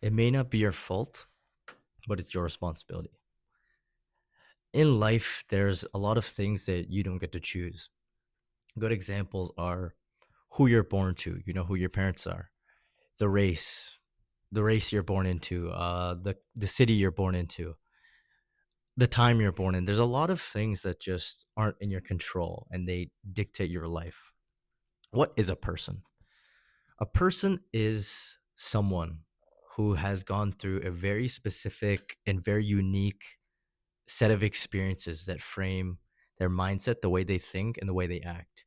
It may not be your fault, but it's your responsibility. In life, there's a lot of things that you don't get to choose. Good examples are who you're born to, who your parents are, the race, the race you're born into, the city you're born into, the time you're born in. There's a lot of things that just aren't in your control and they dictate your life. What is a person? A person is someone who has gone through a very specific and very unique set of experiences that frame their mindset, the way they think, and the way they act.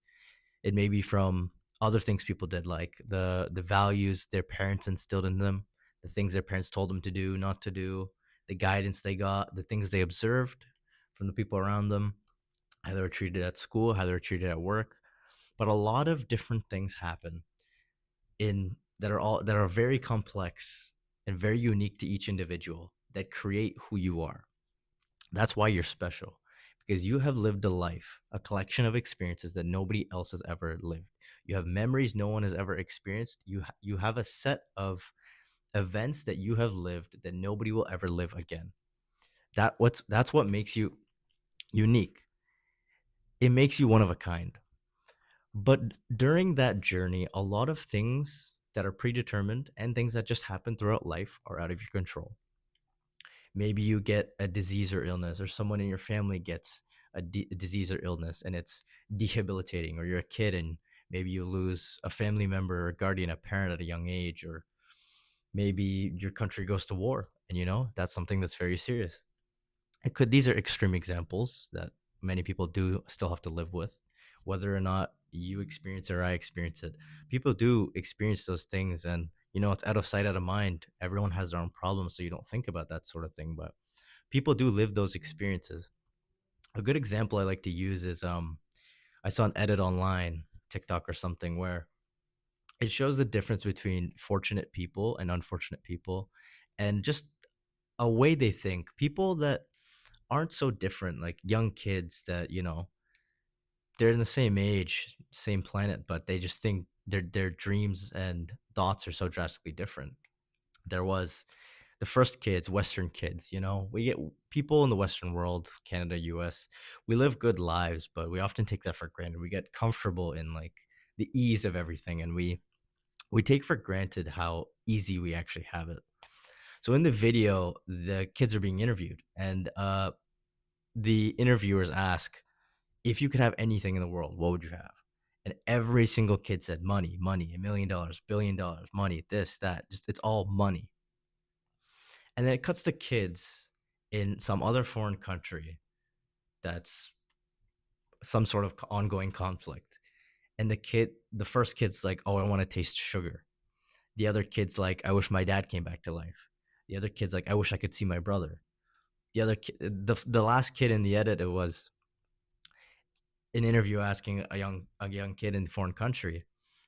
It may be from other things people did, like the values their parents instilled in them, the things their parents told them to do, not to do, the guidance they got, the things they observed from the people around them, how they were treated at school, how they were treated at work. But a lot of different things happen in that are very complex and very unique to each individual that create who you are. That's why you're special, because you have lived a life, a collection of experiences that nobody else has ever lived. You have memories no one has ever experienced. You have a set of events that you have lived that nobody will ever live again. That's what makes you unique. It makes you one of a kind. But during that journey, a lot of things that are predetermined and things that just happen throughout life are out of your control. Maybe you get a disease or illness, or someone in your family gets a disease or illness and it's debilitating, or you're a kid and maybe you lose a family member or guardian, a parent at a young age, or maybe your country goes to war and that's something that's very serious. These are extreme examples that many people do still have to live with, whether or not you experience it or I experience it. People do experience those things, and it's out of sight, out of mind. Everyone has their own problems, so you don't think about that sort of thing. But people do live those experiences. A good example I like to use is I saw an edit online, TikTok or something, where it shows the difference between fortunate people and unfortunate people, and just a way they think. People that aren't so different, like young kids that they're in the same age, same planet, but they just think their dreams and thoughts are so drastically different. There was the first kids, Western kids. We get people in the Western world, Canada, US. We live good lives, but we often take that for granted. We get comfortable in like the ease of everything, and we take for granted how easy we actually have it. So in the video, the kids are being interviewed, and the interviewers ask, if you could have anything in the world, what would you have? And every single kid said money, money, $1 million, $1 billion, money, this, that. Just it's all money. And then it cuts to kids in some other foreign country that's some sort of ongoing conflict. And the first kid's like, oh, I want to taste sugar. The other kid's like, I wish my dad came back to life. The other kid's like, I wish I could see my brother. The last kid in the edit, it was an interview asking a young kid in a foreign country,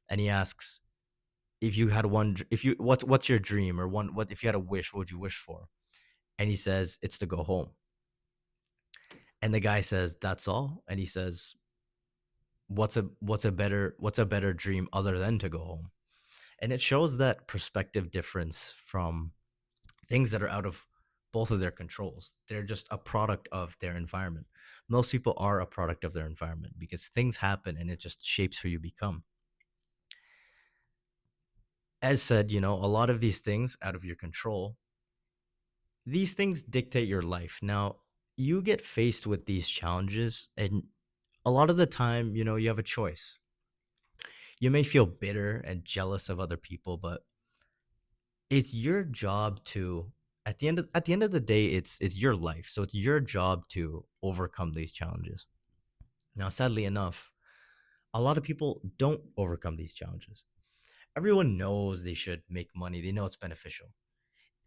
and he asks, if you had if you what's your dream, or what if you had a wish, what would you wish for? And he says it's to go home. And the guy says, that's all? And he says, what's a better dream other than to go home? And it shows that perspective difference from things that are out of both of their controls. They're just a product of their environment. Most people are a product of their environment because things happen and it just shapes who you become. As said, a lot of these things out of your control, these things dictate your life. Now, you get faced with these challenges, and a lot of the time, you have a choice. You may feel bitter and jealous of other people, but it's your job to, at the end of the day, it's your life. So it's your job to overcome these challenges. Now, sadly enough, a lot of people don't overcome these challenges. Everyone knows they should make money. They know it's beneficial.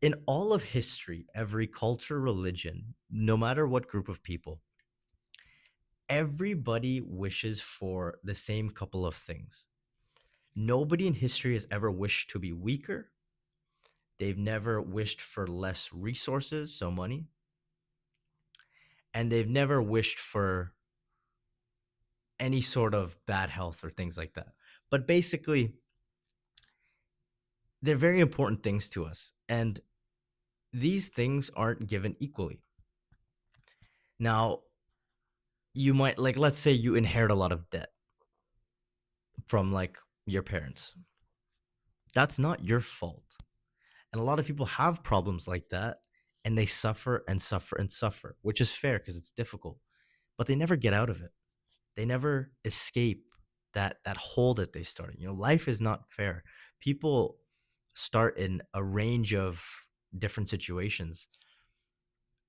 In all of history, every culture, religion, no matter what group of people, everybody wishes for the same couple of things. Nobody in history has ever wished to be weaker. They've never wished for less resources, so money, and they've never wished for any sort of bad health or things like that. But basically, they're very important things to us. And these things aren't given equally. Now, you might, like, let's say you inherit a lot of debt from like your parents. That's not your fault. And a lot of people have problems like that, and they suffer and suffer and suffer, which is fair because it's difficult, but they never get out of it. They never escape that hole that they started. Life is not fair. People start in a range of different situations.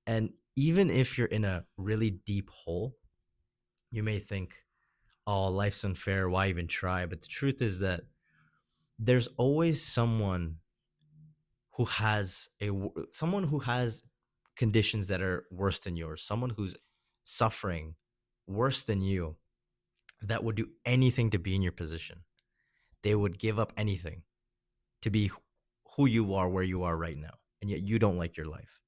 And even if you're in a really deep hole, you may think, oh, life's unfair. Why even try? But the truth is that there's always someone who has conditions that are worse than yours, someone who's suffering worse than you, that would do anything to be in your position. They would give up anything to be who you are, where you are right now, and yet you don't like your life.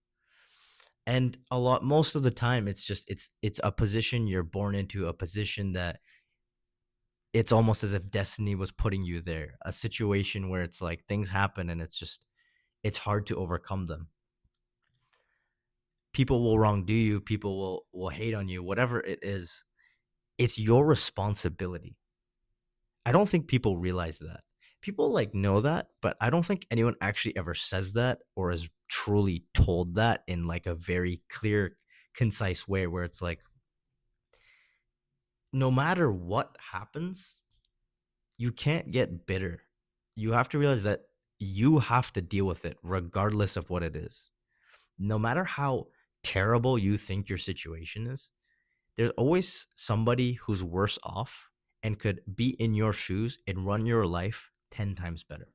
And most of the time, it's a position you're born into, a position that it's almost as if destiny was putting you there, a situation where it's like things happen and it's hard to overcome them. People will wrongdo you, people will hate on you, whatever it is. It's your responsibility. I don't think people realize that. People like know that, but I don't think anyone actually ever says that or is truly told that in like a very clear, concise way where it's like, no matter what happens, you can't get bitter. You have to realize that you have to deal with it regardless of what it is. No matter how terrible you think your situation is, there's always somebody who's worse off and could be in your shoes and run your life 10 times better.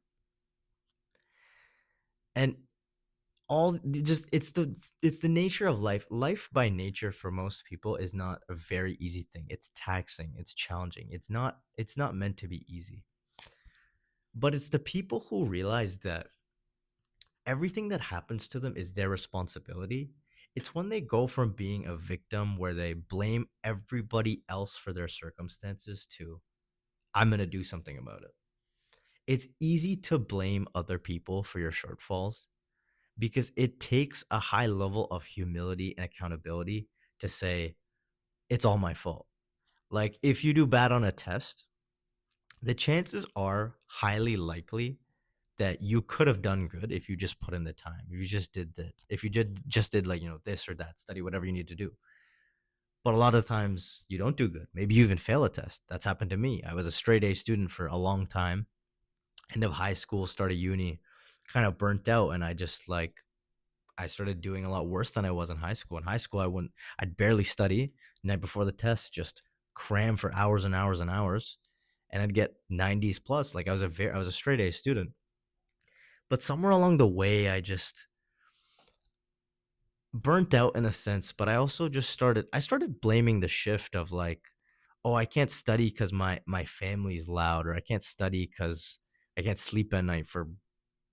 And all just it's the nature of life. Life by nature for most people is not a very easy thing. It's taxing, it's challenging. It's not meant to be easy. But it's the people who realize that everything that happens to them is their responsibility. It's when they go from being a victim where they blame everybody else for their circumstances to, I'm going to do something about it. It's easy to blame other people for your shortfalls because it takes a high level of humility and accountability to say, it's all my fault. Like, if you do bad on a test, the chances are highly likely that you could have done good if you just put in the time. If you just did that. If you just did like, this or that, study whatever you need to do. But a lot of times you don't do good. Maybe you even fail a test. That's happened to me. I was a straight A student for a long time. End of high school, started uni, kind of burnt out, and I started doing a lot worse than I was in high school. In high school, I'd barely study. Night before the test, just cram for hours and hours and hours, and I'd get 90s plus. Like I was a straight A student. But somewhere along the way, I just burnt out in a sense. But I started blaming the shift of like, oh, I can't study because my family's loud, or I can't study because I can't sleep at night for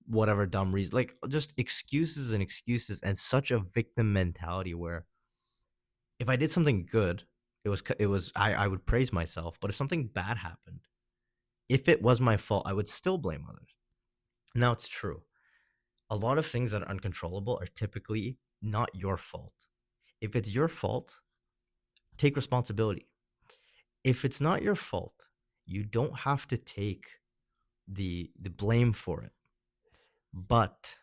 whatever dumb reason. Like, just excuses and excuses, and such a victim mentality where if I did something good, I would praise myself. But if something bad happened, if it was my fault, I would still blame others. Now, it's true. A lot of things that are uncontrollable are typically not your fault. If it's your fault, take responsibility. If it's not your fault, you don't have to take the blame for it. But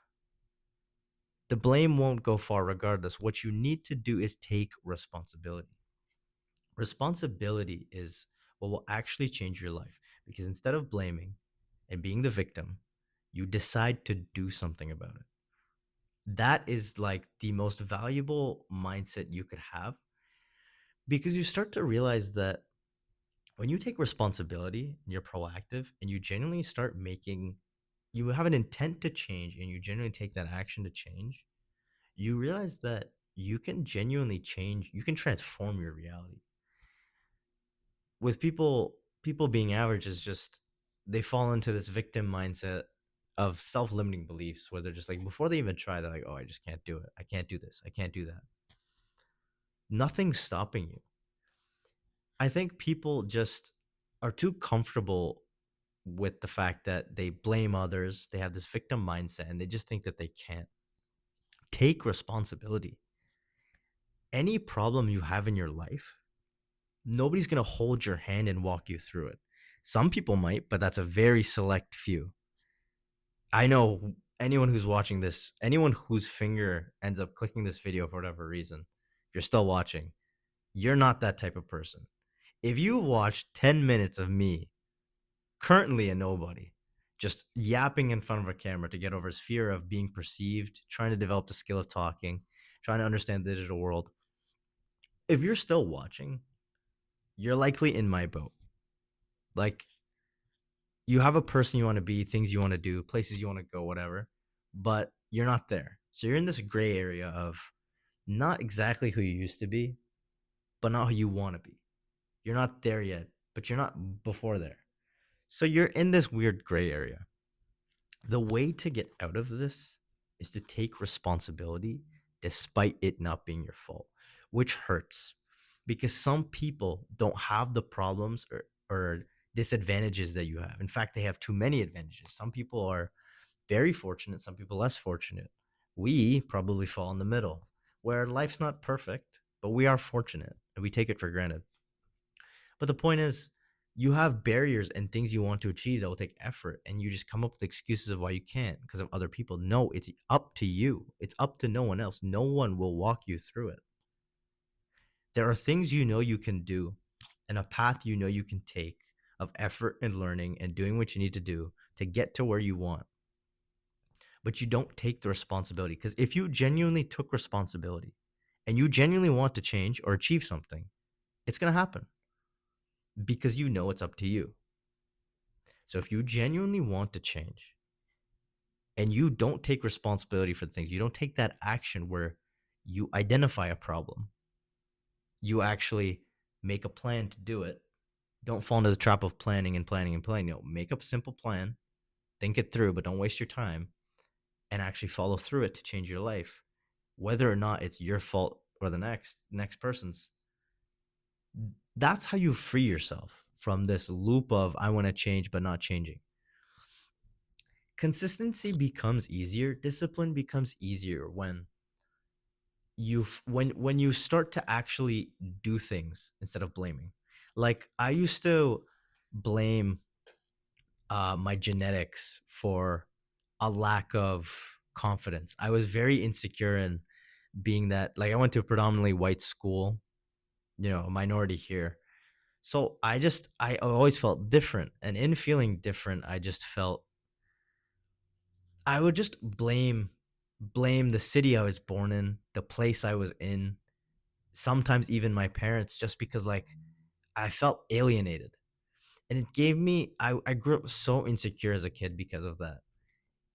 the blame won't go far regardless. What you need to do is take responsibility. Responsibility is what will actually change your life, because instead of blaming and being the victim, you decide to do something about it. That is like the most valuable mindset you could have, because you start to realize that when you take responsibility and you're proactive and you genuinely start making, you have an intent to change and you genuinely take that action to change, you realize that you can genuinely change, you can transform your reality. With people being average is just, they fall into this victim mindset of self-limiting beliefs where they're just like, before they even try, they're like, oh, I just can't do it, I can't do this, I can't do that. Nothing's stopping you. I think people just are too comfortable with the fact that they blame others. They have this victim mindset and they just think that they can't take responsibility. Any problem you have in your life, nobody's going to hold your hand and walk you through it. Some people might, but that's a very select few. I know anyone who's watching this, anyone whose finger ends up clicking this video for whatever reason, if you're still watching, you're not that type of person. If you watch 10 minutes of me, currently a nobody, just yapping in front of a camera to get over his fear of being perceived, trying to develop the skill of talking, trying to understand the digital world, if you're still watching, you're likely in my boat. Like, you have a person you want to be, things you want to do, places you want to go, whatever, but you're not there. So you're in this gray area of not exactly who you used to be, but not who you want to be. You're not there yet, but you're not before there. So you're in this weird gray area. The way to get out of this is to take responsibility despite it not being your fault, which hurts because some people don't have the problems or disadvantages that you have. In fact, they have too many advantages. Some people are very fortunate, some people less fortunate. We probably fall in the middle where life's not perfect, but we are fortunate and we take it for granted. But the point is, you have barriers and things you want to achieve that will take effort, and you just come up with excuses of why you can't because of other people. No, it's up to you. It's up to no one else. No one will walk you through it. There are things you know you can do and a path you know you can take of effort and learning and doing what you need to do to get to where you want. But you don't take the responsibility because if you genuinely took responsibility and you genuinely want to change or achieve something, it's going to happen because you know it's up to you. So if you genuinely want to change and you don't take responsibility for things, you don't take that action where you identify a problem, you actually make a plan to do it. Don't fall into the trap of planning and planning and planning. Make a simple plan, think it through, but don't waste your time and actually follow through it to change your life, whether or not it's your fault or the next person's. That's how you free yourself from this loop of I want to change but not changing. Consistency becomes easier, discipline becomes easier when you start to actually do things instead of blaming. Like I used to blame my genetics for a lack of confidence. I was very insecure in being that, like, I went to a predominantly white school, a minority here. So I always felt different, and in feeling different, I would just blame the city I was born in, the place I was in, sometimes even my parents, just because like I felt alienated. And it gave me I grew up so insecure as a kid because of that.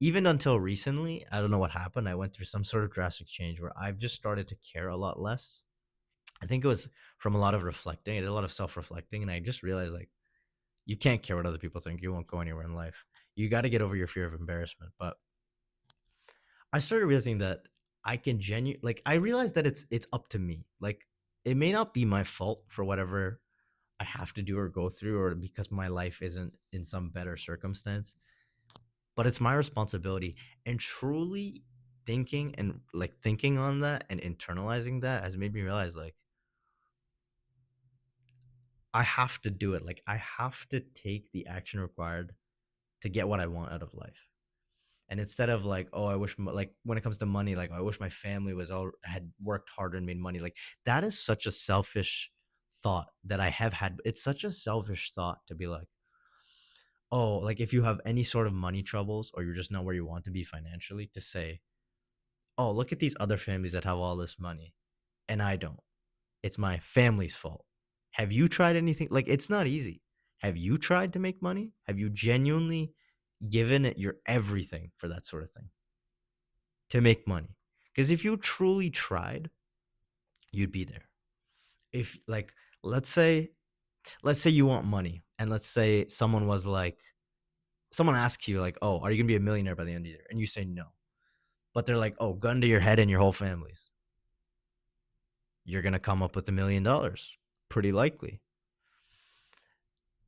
Even until recently, I don't know what happened. I went through some sort of drastic change where I've just started to care a lot less. I think it was from a lot of reflecting. I did a lot of self-reflecting and I just realized like you can't care what other people think. You won't go anywhere in life. You got to get over your fear of embarrassment. But I started realizing that I can I realized that it's up to me. Like it may not be my fault for whatever I have to do or go through or because my life isn't in some better circumstance, but it's my responsibility. And truly thinking on that and internalizing that has made me realize like I have to do it. Like I have to take the action required to get what I want out of life. And instead of like, oh, I wish like when it comes to money, like I wish my family was all had worked harder and made money. Like that is such a selfish thought that I have had. It's such a selfish thought to be like, oh, like if you have any sort of money troubles or you're just not where you want to be financially, to say, oh, look at these other families that have all this money and I don't. It's my family's fault. Have you tried anything? Like it's not easy. Have you tried to make money? Have you genuinely given it your everything for that sort of thing to make money? Because if you truly tried, you'd be there. If like let's say you want money and let's say someone asks you like, "Oh, are you going to be a millionaire by the end of the year?" and you say no. But they're like, "Oh, gun to your head and your whole family's." You're going to come up with $1 million. Pretty likely.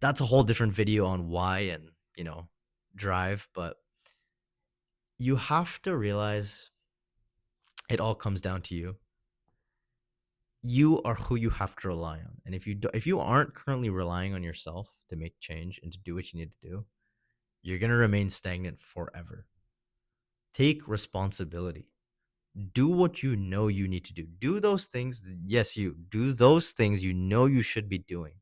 That's a whole different video on why and, drive, but you have to realize it all comes down to you. You are who you have to rely on. And if you aren't currently relying on yourself to make change and to do what you need to do, you're going to remain stagnant forever. Take responsibility. Do what you know you need to do. Do those things. Yes, you do those things you know you should be doing.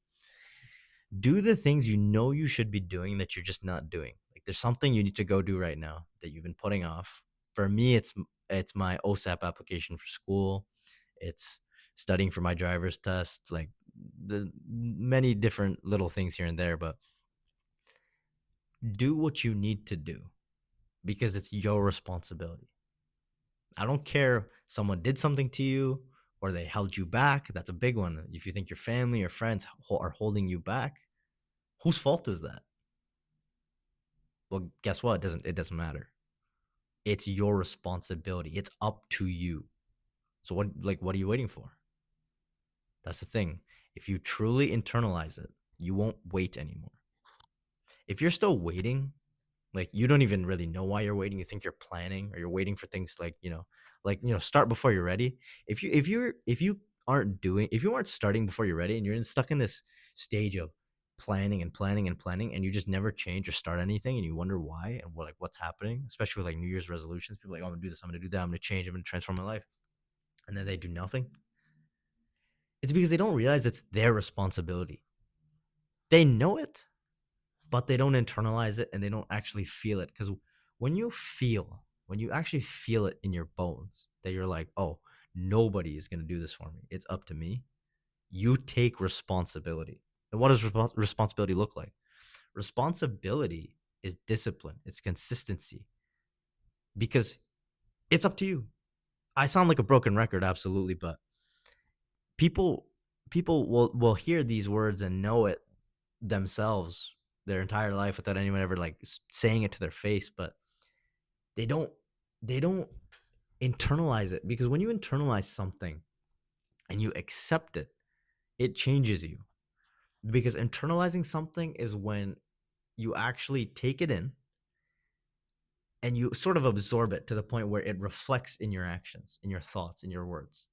Do the things you know you should be doing that you're just not doing. Like there's something you need to go do right now that you've been putting off. For me, it's my OSAP application for school. It's studying for my driver's test. Like the many different little things here and there, but do what you need to do because it's your responsibility. I don't care someone did something to you or they held you back. That's a big one. If you think your family or friends are holding you back, whose fault is that? Well, guess what? It doesn't matter. It's your responsibility. It's up to you. So what are you waiting for? That's the thing. If you truly internalize it, you won't wait anymore. If you're still waiting, like you don't even really know why you're waiting, you think you're planning or you're waiting for things start before you're ready. If you aren't starting before you're ready and stuck in this stage of planning and planning and planning and you just never change or start anything and you wonder why and what's happening, especially with like New Year's resolutions. People are like, oh, I'm gonna do this, I'm gonna do that, I'm gonna change, I'm gonna transform my life, and then they do nothing. It's because they don't realize it's their responsibility. They know it, but they don't internalize it and they don't actually feel it. Because when you actually feel it in your bones that you're like, oh, nobody is going to do this for me, it's up to me, you take responsibility. And what does responsibility look like? Responsibility is discipline, it's consistency, because it's up to you. I sound like a broken record, absolutely, but people people will hear these words and know it themselves their entire life without anyone ever like saying it to their face, but they don't they don't internalize it, because when you internalize something and you accept it, it changes you. Because internalizing something is when you actually take it in and you sort of absorb it to the point where it reflects in your actions, in your thoughts, in your words,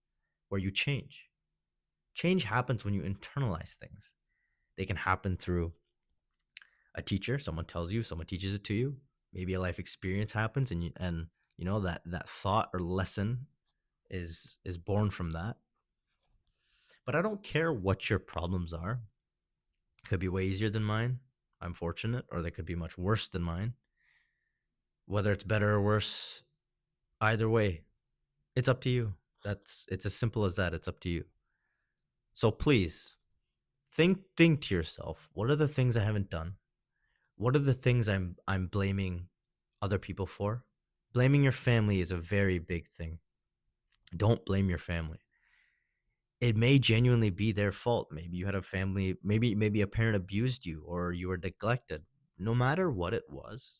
where you change. Change happens when you internalize things. They can happen through a teacher, someone tells you, someone teaches it to you, maybe a life experience happens and you know that thought or lesson is born from that. But I don't care what your problems are. Could be way easier than mine, I'm fortunate, or they could be much worse than mine. Whether it's better or worse, either way, it's up to you. It's as simple as that. It's up to you. So please think to yourself, what are the things I haven't done? What are the things I'm blaming other people for? Blaming your family is a very big thing. Don't blame your family. It may genuinely be their fault. Maybe you had a family, maybe a parent abused you or you were neglected. No matter what it was,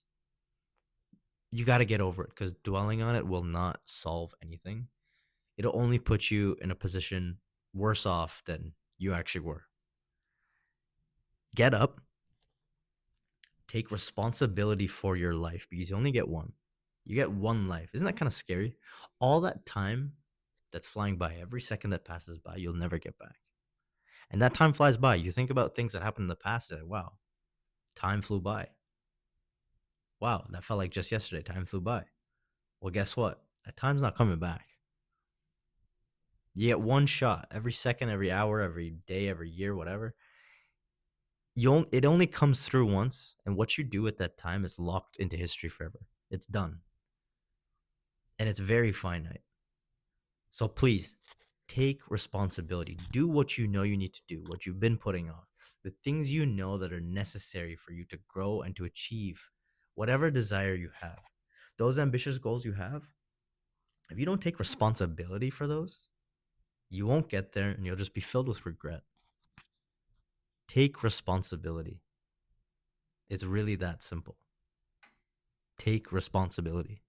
you got to get over it, because dwelling on it will not solve anything. It'll only put you in a position worse off than you actually were. Get up, take responsibility for your life, because you only get one. You get one life. Isn't that kind of scary? All that time that's flying by, every second that passes by, you'll never get back. And that time flies by. You think about things that happened in the past, and wow, time flew by. Wow, that felt like just yesterday. Time flew by. Well, guess what? That time's not coming back. You get one shot every second, every hour, every day, every year, whatever. It only comes through once, and what you do at that time is locked into history forever. It's done, and it's very finite. So please take responsibility. Do what you know you need to do, what you've been putting off, the things you know that are necessary for you to grow and to achieve whatever desire you have. Those ambitious goals you have, if you don't take responsibility for those, you won't get there and you'll just be filled with regret. Take responsibility. It's really that simple. Take responsibility.